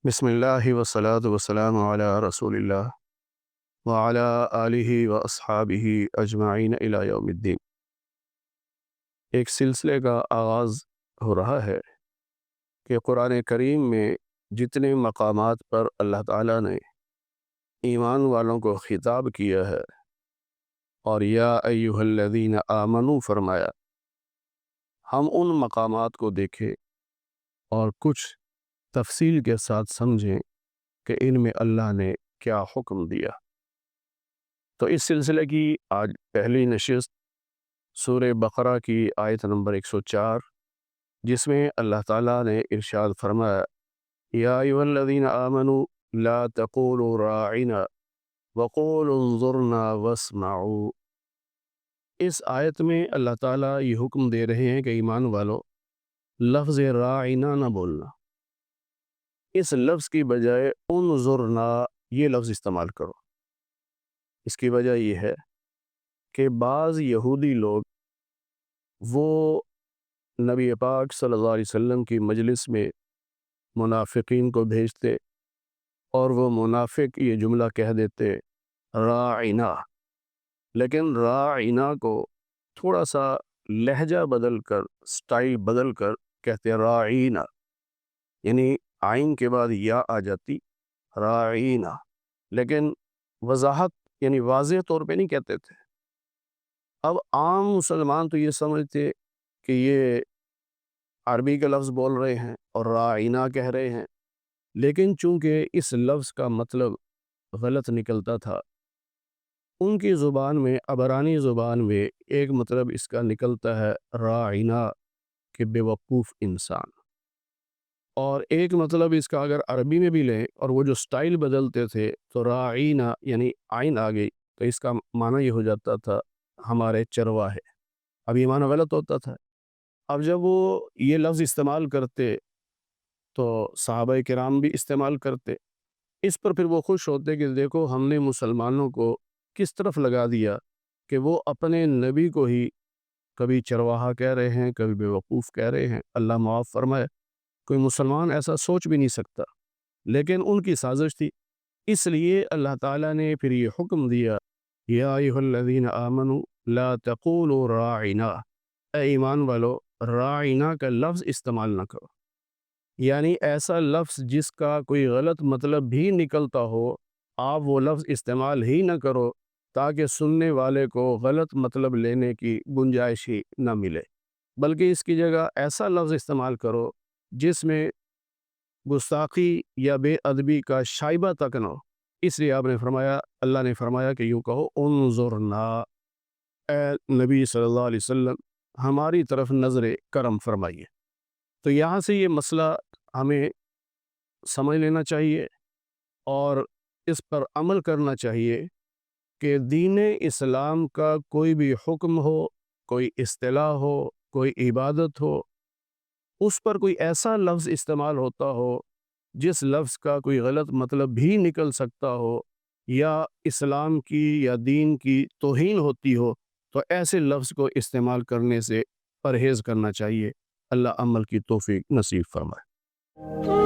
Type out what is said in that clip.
بسم اللہ والصلاۃ والسلام علی رسول اللہ وعلی آلہ واصحابہ اجمعین الی یوم الدین۔ ایک سلسلے کا آغاز ہو رہا ہے کہ قرآن کریم میں جتنے مقامات پر اللہ تعالیٰ نے ایمان والوں کو خطاب کیا ہے اور یا ایہا الذین آمنوا فرمایا، ہم ان مقامات کو دیکھیں اور کچھ تفصیل کے ساتھ سمجھیں کہ ان میں اللہ نے کیا حکم دیا۔ تو اس سلسلے کی آج پہلی نشست سورہ بقرہ کی آیت نمبر 104، جس میں اللہ تعالیٰ نے ارشاد فرمایا، یا ایھا الذین آمنوا لا تقولوا راعنا وقولوا انظرنا واسمعوا۔ اس آیت میں اللہ تعالیٰ یہ حکم دے رہے ہیں کہ ایمان والو، لفظ راعنا نہ بولنا، اس لفظ کی بجائے انظرنا یہ لفظ استعمال کرو۔ اس کی وجہ یہ ہے کہ بعض یہودی لوگ وہ نبی پاک صلی اللہ علیہ وسلم کی مجلس میں منافقین کو بھیجتے اور وہ منافق یہ جملہ کہہ دیتے راعنا، لیکن راعنا کو تھوڑا سا لہجہ بدل کر، سٹائل بدل کر کہتے راعینا، یعنی عین کے بعد یا آ جاتی راعینا، لیکن وضاحت یعنی واضح طور پہ نہیں کہتے تھے۔ اب عام مسلمان تو یہ سمجھتے کہ یہ عربی کا لفظ بول رہے ہیں اور راعینا کہہ رہے ہیں، لیکن چونکہ اس لفظ کا مطلب غلط نکلتا تھا، ان کی زبان میں، عبرانی زبان میں ایک مطلب اس کا نکلتا ہے راعینا کہ بے وقوف انسان، اور ایک مطلب اس کا اگر عربی میں بھی لیں اور وہ جو سٹائل بدلتے تھے تو راعینا یعنی عین آ گئی تو اس کا معنی یہ ہو جاتا تھا ہمارے چرواہے۔ اب یہ معنی غلط ہوتا تھا۔ اب جب وہ یہ لفظ استعمال کرتے تو صحابہ کرام بھی استعمال کرتے، اس پر پھر وہ خوش ہوتے کہ دیکھو ہم نے مسلمانوں کو کس طرف لگا دیا کہ وہ اپنے نبی کو ہی کبھی چرواہا کہہ رہے ہیں، کبھی بے وقوف کہہ رہے ہیں۔ اللہ معاف فرمائے، کوئی مسلمان ایسا سوچ بھی نہیں سکتا، لیکن ان کی سازش تھی۔ اس لیے اللہ تعالیٰ نے پھر یہ حکم دیا، یا ایھا الذین آمنوا لا تقولوا راعنا، اے ایمان والو راعنا کا لفظ استعمال نہ کرو، یعنی ایسا لفظ جس کا کوئی غلط مطلب بھی نکلتا ہو آپ وہ لفظ استعمال ہی نہ کرو، تاکہ سننے والے کو غلط مطلب لینے کی گنجائش ہی نہ ملے، بلکہ اس کی جگہ ایسا لفظ استعمال کرو جس میں گستاخی یا بے ادبی کا شائبہ تک نہ ہو۔ اس لیے آپ نے فرمایا، اللہ نے فرمایا کہ یوں کہو انظرنا، اے نبی صلی اللہ علیہ وسلم ہماری طرف نظر کرم فرمائیے۔ تو یہاں سے یہ مسئلہ ہمیں سمجھ لینا چاہیے اور اس پر عمل کرنا چاہیے کہ دین اسلام کا کوئی بھی حکم ہو، کوئی اصطلاح ہو، کوئی عبادت ہو، اس پر کوئی ایسا لفظ استعمال ہوتا ہو جس لفظ کا کوئی غلط مطلب بھی نکل سکتا ہو یا اسلام کی یا دین کی توہین ہوتی ہو، تو ایسے لفظ کو استعمال کرنے سے پرہیز کرنا چاہیے۔ اللہ عمل کی توفیق نصیب فرمائے۔